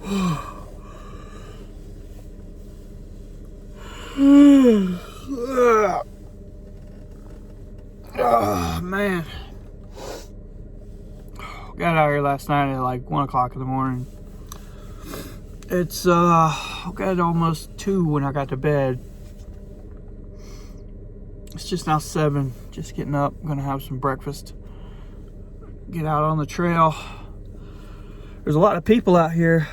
Oh, man. Got out here last night at like 1 o'clock in the morning. It's got almost 2 when I got to bed. It's just now 7. Just getting up. I'm gonna have some breakfast. Get out on the trail. There's a lot of people out here.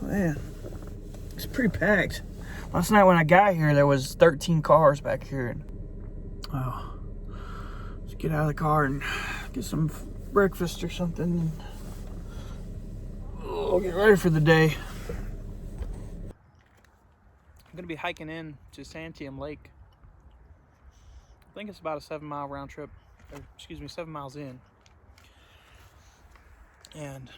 Man, it's pretty packed. Last night when I got here, there was 13 cars back here. Oh, let's get out of the car and get some breakfast or something. Oh, get ready for the day. I'm gonna be hiking in to Santiam Lake. I think it's about a 7-mile round trip, or excuse me, 7 miles in. And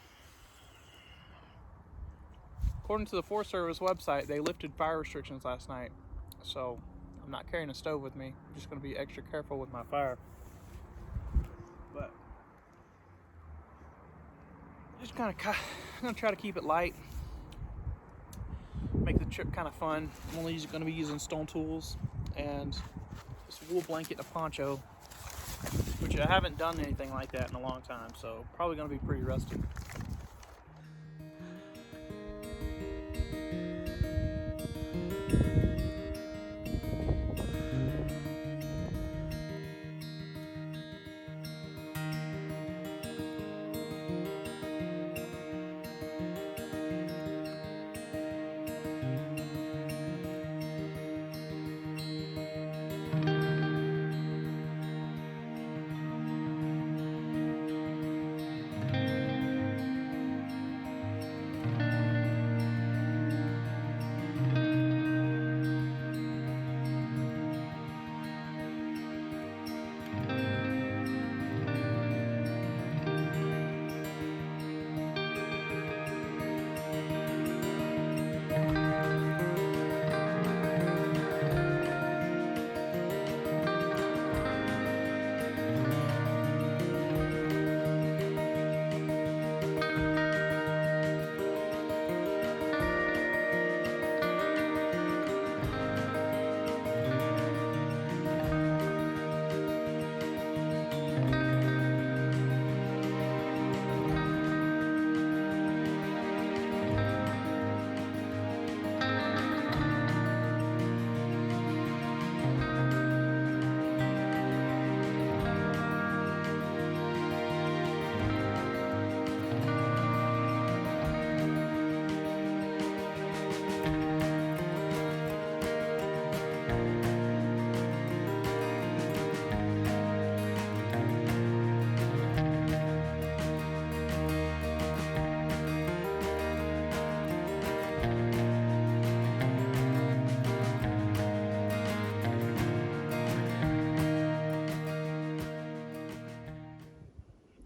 according to the Forest Service website, they lifted fire restrictions last night. So I'm not carrying a stove with me. I'm just gonna be extra careful with my fire. But just I'm gonna try to keep it light. Make the trip kind of fun. I'm only gonna be using stone tools and this wool blanket and a poncho, which I haven't done anything like that in a long time, so probably gonna be pretty rusty.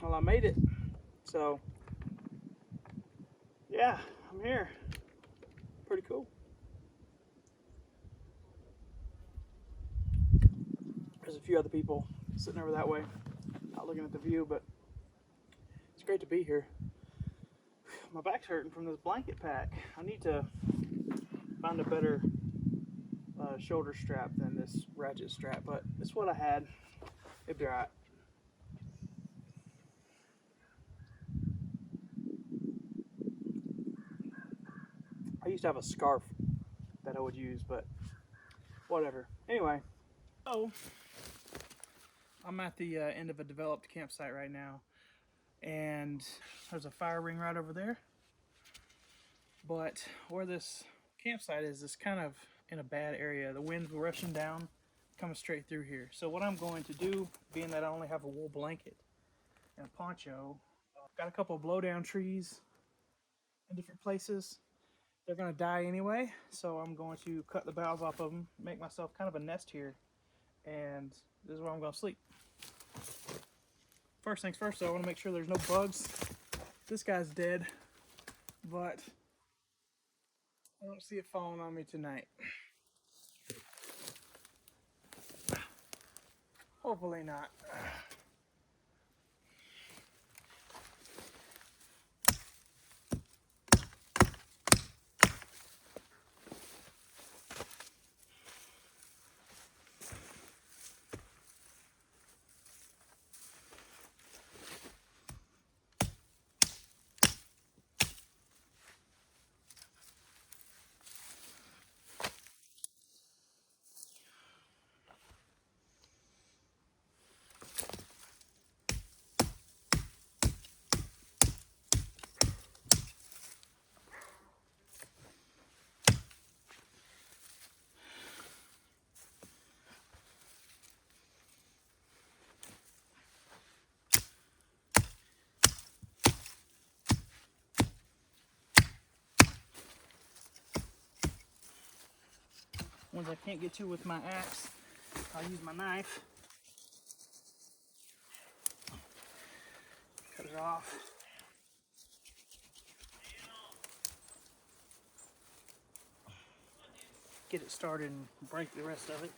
Well, I made it. So, yeah, I'm here. Pretty cool. There's a few other people sitting over that way, not looking at the view, but it's great to be here. My back's hurting from this blanket pack. I need to find a better shoulder strap than this ratchet strap, but it's what I had. It'd be alright. I used to have a scarf that I would use, but whatever. Anyway, so I'm at the end of a developed campsite right now, and there's a fire ring right over there. But where this campsite is kind of in a bad area. The wind's rushing down, coming straight through here. So what I'm going to do, being that I only have a wool blanket and a poncho, got a couple of blowdown trees in different places. They're going to die anyway, so I'm going to cut the boughs off of them, make myself kind of a nest here, and this is where I'm going to sleep. First things first, though, I want to make sure there's no bugs. This guy's dead, but I don't see it falling on me tonight. Hopefully not. Ones I can't get to with my axe, I'll use my knife. Cut it off. Get it started and break the rest of it.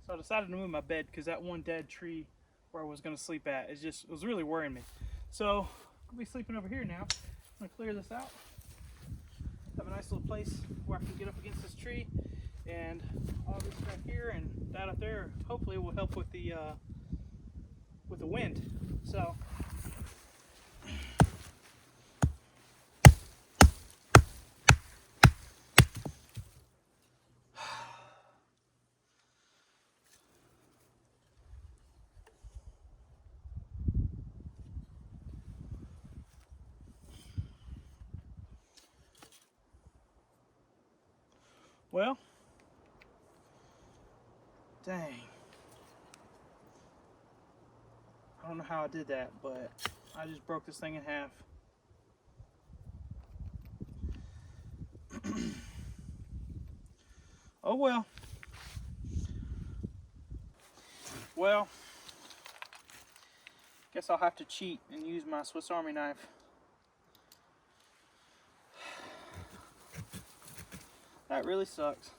So I decided to move my bed because that one dead tree where I was going to sleep at, it was really worrying me. So I'll be sleeping over here now. I'm going to clear this out. Have a nice little place where I can get up against this tree, and all this back here and that up there hopefully will help with the wind. So well, dang. I don't know how I did that, but I just broke this thing in half. Oh well. Well, guess I'll have to cheat and use my Swiss Army knife. That really sucks.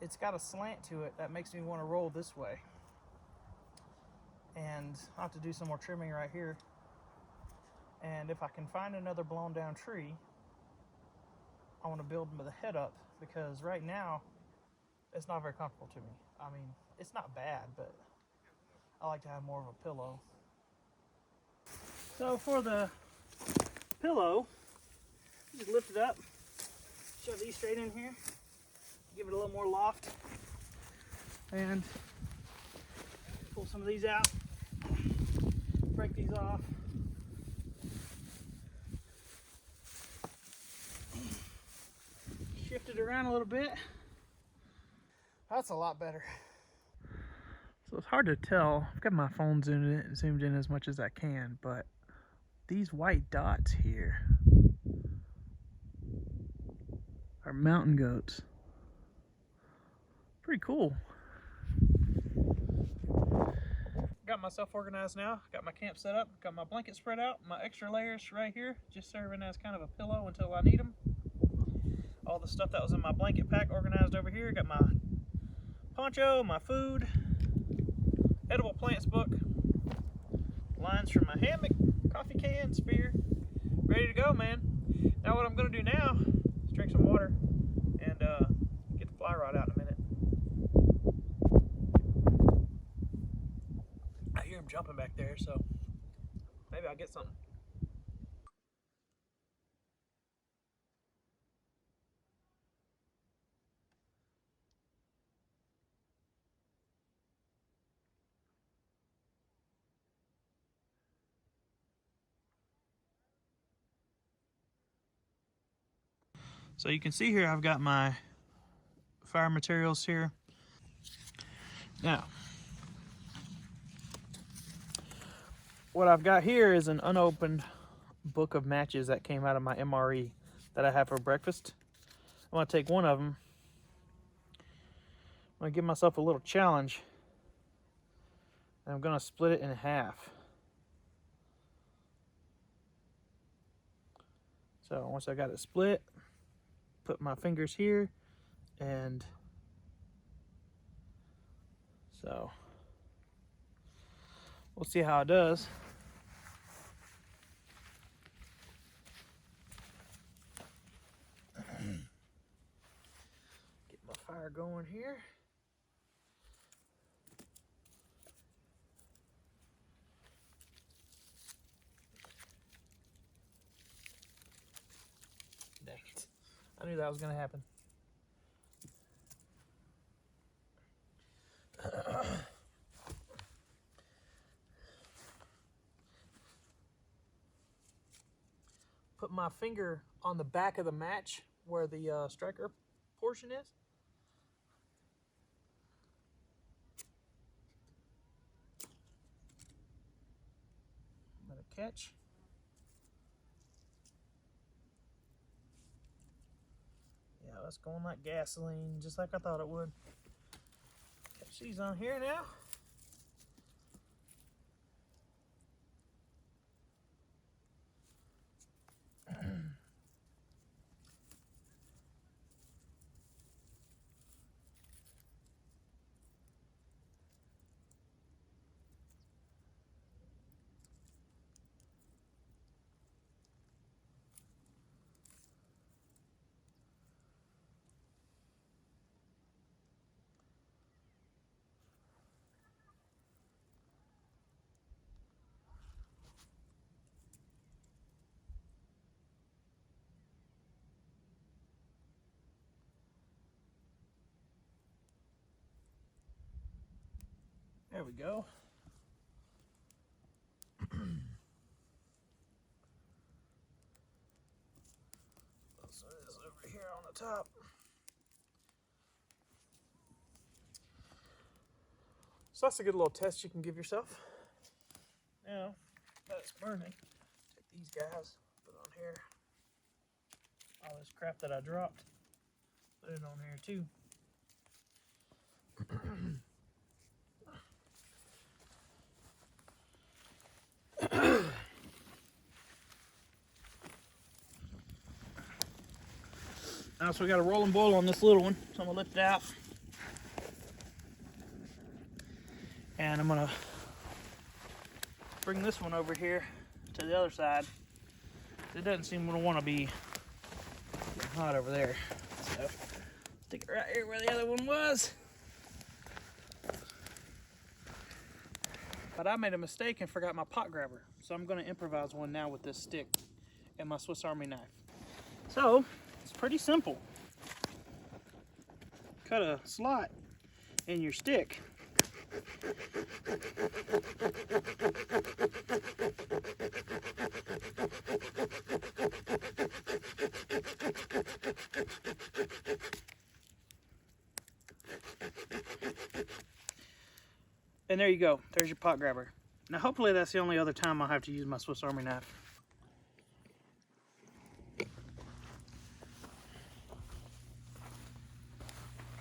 It's got a slant to it that makes me want to roll this way. And I'll have to do some more trimming right here. And if I can find another blown down tree, I want to build the head up, because right now it's not very comfortable to me. I mean, it's not bad, but I like to have more of a pillow. So for the pillow, just lift it up, shove these straight in here, give it a little more loft, and pull some of these out, break these off. Shift it around a little bit. That's a lot better. So it's hard to tell. I've got my phone zoomed in as much as I can, but these white dots here are mountain goats. Pretty cool. Got myself organized now. Got my camp set up. Got my blanket spread out. My extra layers right here, just serving as kind of a pillow until I need them. All the stuff that was in my blanket pack organized over here. Got my poncho, my food, edible plants book, lines from my hammock, coffee can, spear. Ready to go, man. Now what I'm gonna do now is drink some water and get the fly rod out in a minute. I hear him jumping back there, so maybe I'll get something. So you can see here I've got my fire materials here. Now, what I've got here is an unopened book of matches that came out of my MRE that I have for breakfast. I'm gonna take one of them. I'm gonna give myself a little challenge, and I'm gonna split it in half. So once I got it split, put my fingers here and So we'll see how it does. Get my fire going here. Dang it. I knew that was going to happen. Put my finger on the back of the match where the striker portion is. Let it catch. Yeah, that's going like gasoline, just like I thought it would. Catch these on here now. There we go. So this over here on the top. So that's a good little test you can give yourself. Now that it's burning, take these guys, put on here. All this crap that I dropped, put it on here too. Now, so we got a rolling boil on this little one, so I'm gonna lift it out. And I'm gonna bring this one over here to the other side. It doesn't seem to want to be getting hot over there. So stick it right here where the other one was. But I made a mistake and forgot my pot grabber. So I'm gonna improvise one now with this stick and my Swiss Army knife. So it's pretty simple. Cut a slot in your stick. And there you go. There's your pot grabber. Now hopefully that's the only other time I'll have to use my Swiss Army knife.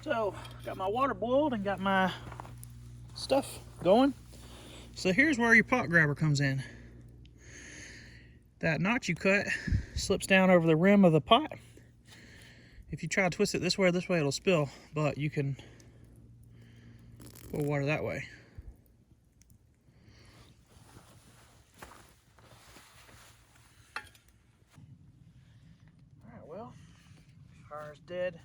So, got my water boiled and got my stuff going. So here's where your pot grabber comes in. That notch you cut slips down over the rim of the pot. If you try to twist it this way it'll spill, but you can pour water that way. Alright, well, fire's dead.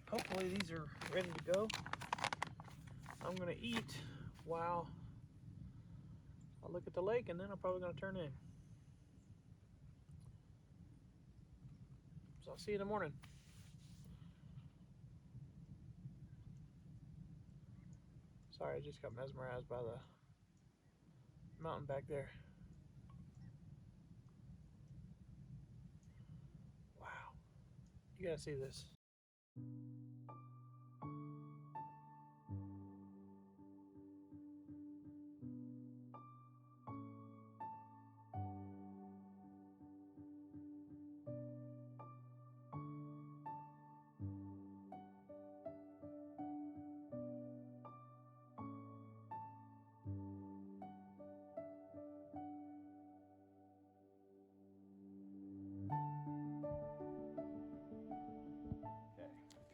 Hopefully these are ready to go. I'm gonna eat while I look at the lake, and then I'm probably gonna turn in. So I'll see you in the morning. Sorry, I just got mesmerized by the mountain back there. Wow, you gotta see this.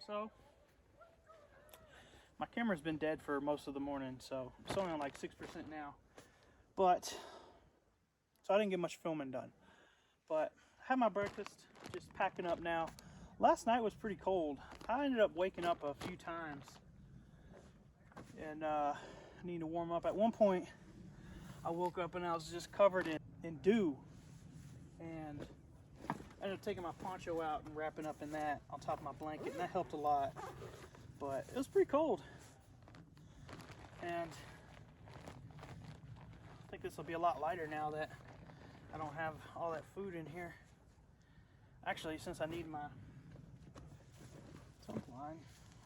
So My camera's been dead for most of the morning, so it's only on like 6% now. But, so I didn't get much filming done. But I had my breakfast, just packing up now. Last night was pretty cold. I ended up waking up a few times and need to warm up. At one point, I woke up and I was just covered in dew, and I ended up taking my poncho out and wrapping up in that on top of my blanket, and that helped a lot. But it was pretty cold, and I think this will be a lot lighter now that I don't have all that food in here. Actually, since I need my tump line,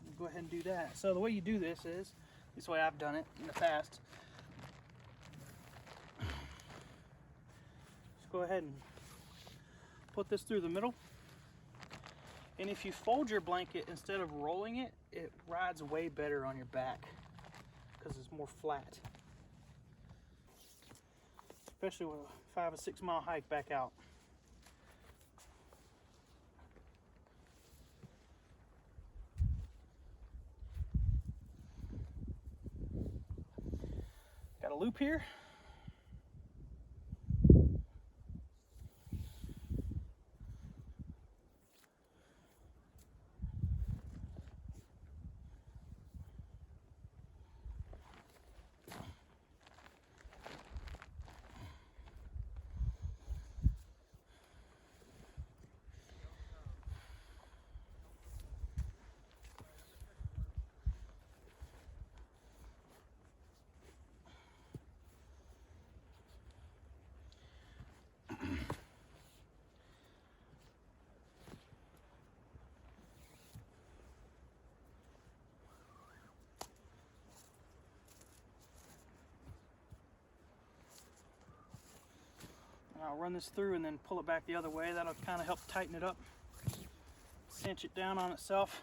I'll go ahead and do that. So the way you do this is, this is the way I've done it in the past. Just go ahead and put this through the middle. And if you fold your blanket instead of rolling it, it rides way better on your back because it's more flat. Especially with a 5 or 6 mile hike back out. Got a loop here. And I'll run this through and then pull it back the other way. That'll kind of help tighten it up, cinch it down on itself.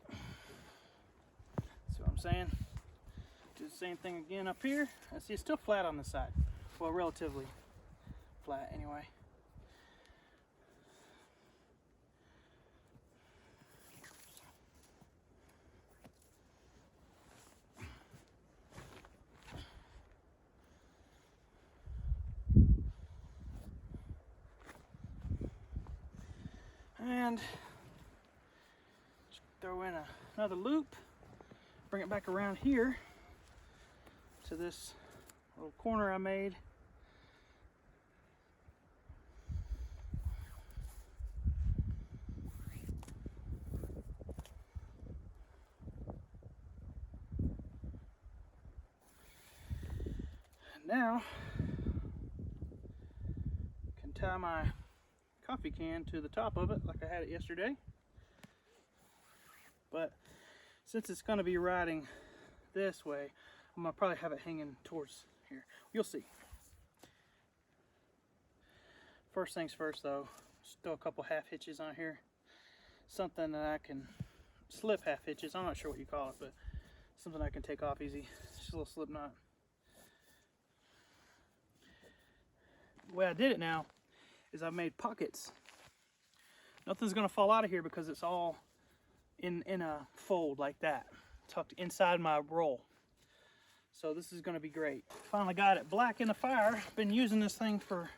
See what I'm saying? Do the same thing again up here. I see it's still flat on the side. Well, relatively flat anyway. And just throw in another loop, bring it back around here to this little corner I made. And now I can tie my coffee can to the top of it like I had it yesterday. But since it's going to be riding this way, I'm going to probably have it hanging towards here. You'll see. First things first though, just throw a couple half hitches on here. Something that I can slip half hitches. I'm not sure what you call it, but something I can take off easy. It's just a little slip knot. The way I did it now is I've made pockets. Nothing's gonna fall out of here because it's all in a fold like that, tucked inside my roll. So this is gonna be great. Finally got it black in the fire. Been using this thing for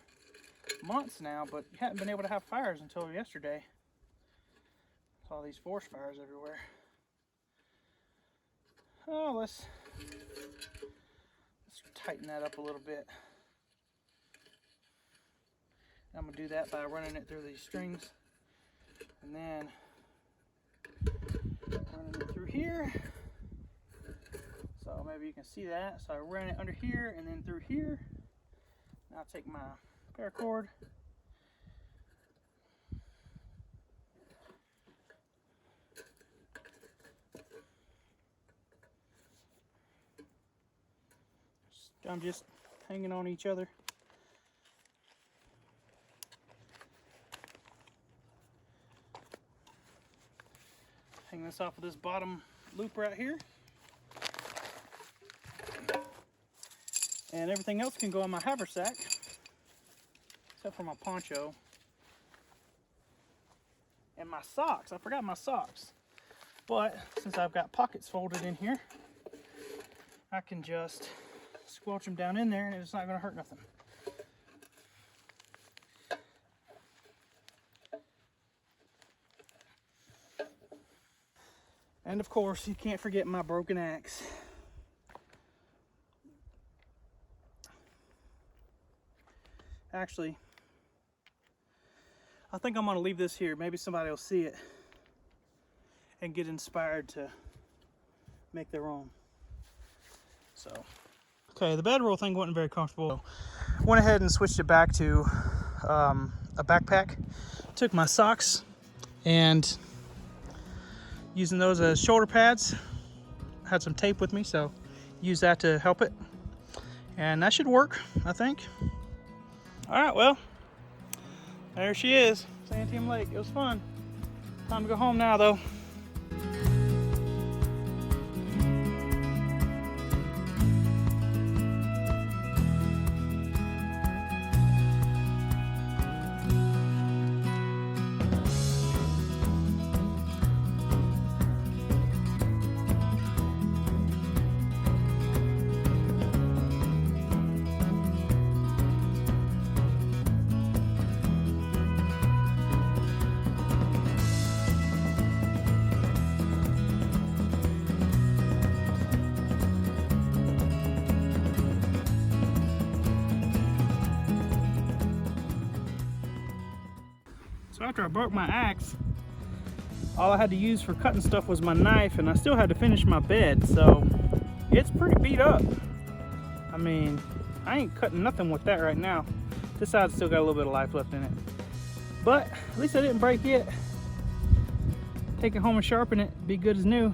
months now, but hadn't been able to have fires until yesterday. Saw these forest fires everywhere. Oh, let's tighten that up a little bit. I'm gonna do that by running it through these strings, and then running it through here. So maybe you can see that. So I ran it under here and then through here. Now I'll take my paracord. I'm just hanging on each other. Hang this off of this bottom loop right here. And everything else can go on my haversack, except for my poncho. And my socks, I forgot my socks. But since I've got pockets folded in here, I can just squelch them down in there and it's not going to hurt nothing. And of course, you can't forget my broken axe. Actually, I think I'm going to leave this here. Maybe somebody will see it and get inspired to make their own. So, okay, the bedroll thing wasn't very comfortable. Went ahead and switched it back to a backpack. Took my socks and using those as shoulder pads. Had some tape with me, so use that to help it. And that should work, I think. All right, well, there she is, Santiam Lake. It was fun. Time to go home now, though. So after I broke my axe, all I had to use for cutting stuff was my knife, and I still had to finish my bed, so it's pretty beat up. I mean, I ain't cutting nothing with that right now. This side's still got a little bit of life left in it. But at least I didn't break it. Take it home and sharpen it, be good as new.